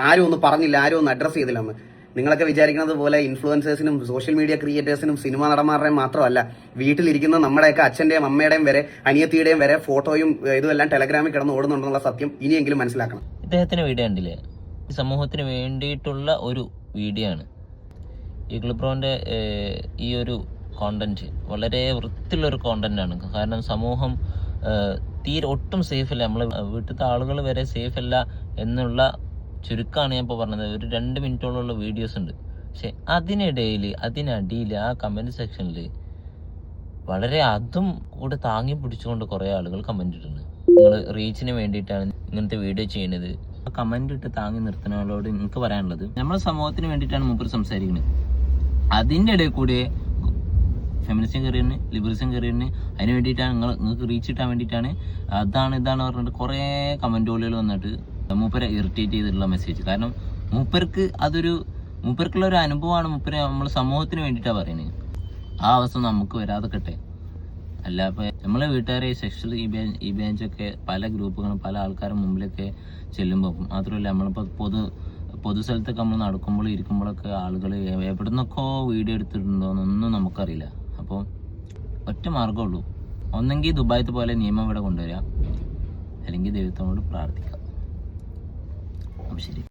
ആരും ഒന്നും പറഞ്ഞില്ല, ആരും ഒന്നും അഡ്രസ്സ് ചെയ്തില്ലെന്ന്. നിങ്ങളൊക്കെ വിചാരിക്കുന്നത് പോലെ ഇൻഫ്ലുവൻസേഴ്സിനും സോഷ്യൽ മീഡിയ ക്രിയേറ്റേഴ്സിനും സിനിമാ നടന്മാരുടെയും മാത്രമല്ല, വീട്ടിലിരിക്കുന്ന നമ്മുടെയൊക്കെ അച്ഛന്റെയും അമ്മയുടെയും വരെ അനിയത്തിയുടെയും വരെ ഫോട്ടോയും ഇതുമെല്ലാം ടെലഗ്രാമിൽ കിടന്ന് ഓടുന്നുണ്ടെന്നുള്ള സത്യം ഇനിയെങ്കിലും മനസ്സിലാക്കണം. ഇദ്ദേഹത്തിന് വീഡിയോ ഉണ്ടല്ലേ, സമൂഹത്തിന് വേണ്ടിയിട്ടുള്ള ഒരു വീഡിയോ ആണ്. ഈഗിൾ ബ്രോന്റെ ഈ ഒരു കോണ്ടന്റ് വളരെ വൃത്തിയുള്ളൊരു കോണ്ടന്റ് ആണ്. കാരണം സമൂഹം തീരെ ഒട്ടും സേഫ് അല്ല, നമ്മളെ വീട്ടിലത്തെ ആളുകൾ വരെ സേഫ് അല്ല എന്നുള്ള ചുരുക്കമാണ് ഞാൻ ഇപ്പോൾ പറഞ്ഞത്. ഒരു 2 മിനിറ്റോളമുള്ള വീഡിയോസ് ഉണ്ട്. പക്ഷെ അതിനടിയിൽ ആ കമന്റ് സെക്ഷനിൽ വളരെ അതും കൂടെ താങ്ങി പിടിച്ചുകൊണ്ട് കുറേ ആളുകൾ കമന്റ് ഇട്ടിട്ടുണ്ട്. നിങ്ങൾ റീച്ചിന് വേണ്ടിയിട്ടാണ് ഇങ്ങനത്തെ വീഡിയോ ചെയ്യുന്നത്. ആ കമന്റ് ഇട്ട് താങ്ങി നിർത്തുന്നവരോട് നിങ്ങൾക്ക് പറയാനുള്ളത്, നമ്മുടെ സമൂഹത്തിന് വേണ്ടിയിട്ടാണ് മൂപ്പർ സംസാരിക്കുന്നത്. അതിൻ്റെ ഇടയിൽ കൂടെ ഫെമിനിസം കരിയറിന്, ലിബറലിസം കരിയറിന്, അതിന് വേണ്ടിയിട്ടാണ് നിങ്ങൾക്ക് റീച്ച് കിട്ടാൻ വേണ്ടിയിട്ടാണ് ഇതാണ് പറഞ്ഞിട്ട് കുറേ കമന്റുകളിൽ വന്നിട്ട് മൂപ്പരെ ഇറിറ്റേറ്റ് ചെയ്തിട്ടുള്ള മെസ്സേജ്. കാരണം മൂപ്പർക്കുള്ള ഒരു അനുഭവമാണ് മൂപ്പര് നമ്മൾ സമൂഹത്തിന് വേണ്ടിയിട്ടാണ് പറയുന്നത്. ആ അവസ്ഥ നമുക്ക് വരാതെക്കട്ടെ. അല്ല ഇപ്പം നമ്മളെ വീട്ടുകാരെ സെക്ഷൽ ഈ ബെഞ്ചൊക്കെ പല ഗ്രൂപ്പുകളും പല ആൾക്കാരുടെ മുമ്പിലൊക്കെ ചെല്ലുമ്പോൾ, മാത്രമല്ല നമ്മളിപ്പോൾ പൊതു സ്ഥലത്തൊക്കെ നമ്മൾ നടക്കുമ്പോൾ ഇരിക്കുമ്പോഴൊക്കെ ആളുകൾ എവിടെ നിന്നൊക്കെ വീഡിയോ എടുത്തിട്ടുണ്ടോയെന്നൊന്നും നമുക്കറിയില്ല. അപ്പോൾ ഒറ്റ മാർഗ്ഗമുള്ളൂ, ഒന്നെങ്കിൽ ദുബായത്തെ പോലെ നിയമം ഇവിടെ കൊണ്ടുവരിക, അല്ലെങ്കിൽ ദൈവത്തോട് പ്രാർത്ഥിക്കുക. അപ്പോൾ ശരി.